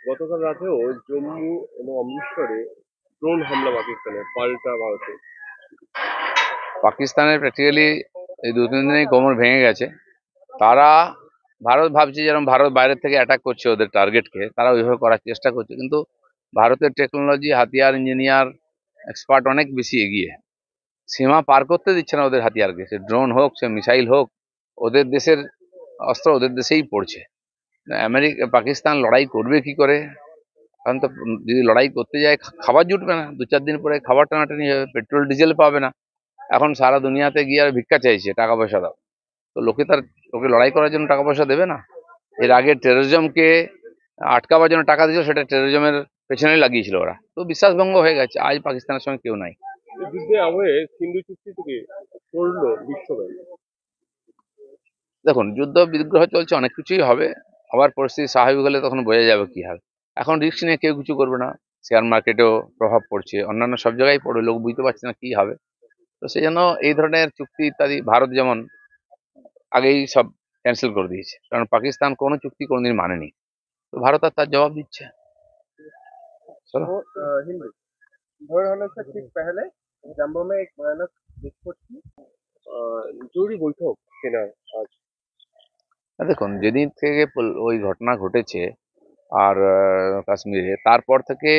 গতকাল রাতেও জম্মু এবং অমৃতসরে ড্রোন হামলা পাকিস্তানের পাল্টা ভারতে। পাকিস্তানের প্র্যাকটিক্যালি এই 2-3 দিনেই কোমর ভেঙে গেছে। তারা ভারত ভাবছে যেরকম ভারত বাইরের থেকে অ্যাটাক করছে ওদের টার্গেটকে, তারা ওইভাবে করার চেষ্টা করছে, কিন্তু ভারতের টেকনোলজি, হাতিয়ার, ইঞ্জিনিয়ার, এক্সপার্ট অনেক বেশি এগিয়ে। সীমা পার করতে দিচ্ছে না ওদের হাতিয়ারকে, সে ড্রোন হোক, সে মিসাইল হোক, ওদের দেশের অস্ত্র ওদের দেশেই পড়ছে। পাকিস্তান লড়াই করবে কি করে? কারণ তো যদি লড়াই করতে যায় খাবার জুটবে না, 2-4 দিন পরে খাবার টানাটানি হবে, পেট্রোল ডিজেল পাবে না। এখন সারা দুনিয়াতে গিয়ে আর ভিক্ষা চাইছে, টাকা পয়সা দাও। তো লোকে লড়াই করার জন্য টাকা পয়সা দেবে না। এর আগে টেরোরিজমকে আটকাবার জন্য টাকা দিয়েছিল, সেটা টেরোরিজমের পেছনে লাগিয়েছিল ওরা, তো বিশ্বাসভঙ্গ হয়ে গেছে। আজ পাকিস্তানের সঙ্গে কেউ নাই। এই যুদ্ধে আবহে সিন্ধু চুক্তি থেকে সরলো বিশ্বব্যাংক। দেখুন, যুদ্ধ বিগ্রহ চলছে, অনেক কিছুই হবে। আবার পরিস্থিতি স্বাভাবিক হলে তখন বোঝা যাবে কি হবে। এখন রিস্ক নিয়ে কেউ কিছু করবে না। শেয়ার মার্কেটেও প্রভাব পড়ছে, অন্যান্য সব জায়গায় পড়ে, লোক বুঝতে পারছে না কি হবে। তো সেই জন্য এই ধরনের চুক্তি ইত্যাদি ভারত যেমন আগেই সব ক্যান্সেল করে দিয়েছে, কারণ পাকিস্তান কোনো চুক্তি কোনোদিন মানেনি। তো ভারত আর তার জবাব দিচ্ছে। চলো। वो हिंदी भोर होने से ठीक पहले जम्मू में एक भयानक विस्फोट की। জরুরি বৈঠক সেনার আজ। দেখুন, যেদিন থেকে ওই ঘটনা ঘটেছে আর কাশ্মীরে, তারপর থেকে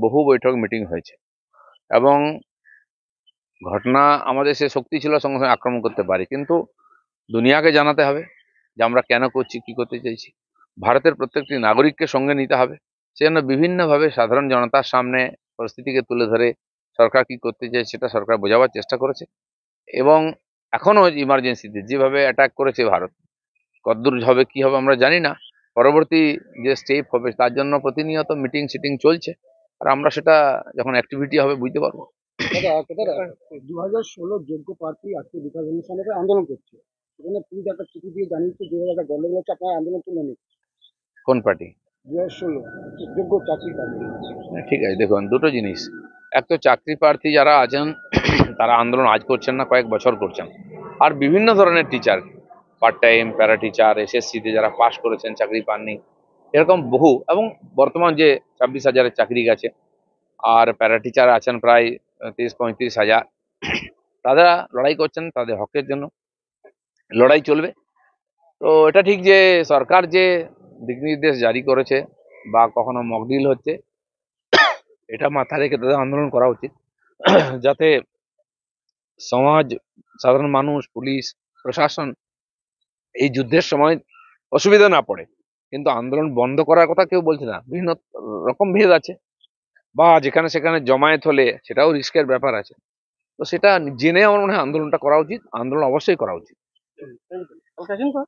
বহু বৈঠক মিটিং হয়েছে। এবং ঘটনা, আমাদের সে শক্তি ছিল সঙ্গে সঙ্গে আক্রমণ করতে পারি, কিন্তু দুনিয়াকে জানাতে হবে যে আমরা কেন করছি, কি করতে চাইছি। ভারতের প্রত্যেকটি নাগরিককে সঙ্গে নিতে হবে। সেজন্য বিভিন্নভাবে সাধারণ জনতার সামনে পরিস্থিতিকে তুলে ধরে সরকার কি করতে চায় সেটা সরকার বোঝাবার চেষ্টা করেছে। এবং এখনো ইমার্জেন্সিতে যেভাবে অ্যাটাক করেছে ভারত, কতদূর হবে কি হবে আমরা জানি না। পরবর্তী যে স্টেপ হবে তার জন্য প্রতিনিয়ত মিটিং সিটিং চলছে, আর আমরা সেটা যখন অ্যাক্টিভিটি হবে বুঝতে পারবো। দাদা 2016 যোগ্য প্রার্থী আজকে বিকাশ অনুষ্ঠানে আন্দোলন করছে, সেখানে পুলিশ একটা চিঠি দিয়ে জানিয়েছে যে একটা গন্ডগোল হচ্ছে, আপনার আন্দোলন তুলে নিন। কোন পার্টি? 2016 যোগ্য চাকরি প্রার্থী। ঠিক আছে, দেখুন দুটো জিনিস। এক তো চাকরি প্রার্থী যারা আছেন তারা আন্দোলন আজ করছেন না, কয়েক বছর করছেন। আর বিভিন্ন ধরনের teacher, part time, para teacher, এসএসসিতে যারা পাশ করেছেন চাকরি পাননি, এরকম বহু। এবং বর্তমান যে 26,000-এর চাকরি গেছে, আর প্যারা টিচার আছেন প্রায় 30-35,000। তারা লড়াই করছেন তাদের হকের জন্য, লড়াই চলবে। তো এটা ঠিক যে সরকার যে দিক নির্দেশ জারি করেছে বা কখনো মকডিল হচ্ছে, এটা মাথায় রেখে তাদের আন্দোলন করা উচিত, যাতে সমাজ, সাধারণ মানুষ, পুলিশ, প্রশাসন এই যুদ্ধের সময় অসুবিধা না পড়ে। কিন্তু আন্দোলন বন্ধ করার কথা কেউ বলছে না, বিভিন্ন রকম ভেদ আছে, বা যেখানে সেখানে জমায়েত হলে সেটাও রিস্কের ব্যাপার আছে। তো সেটা জেনে আমার মনে হয় আন্দোলনটা করা উচিত, আন্দোলন অবশ্যই করা উচিত। Thank you.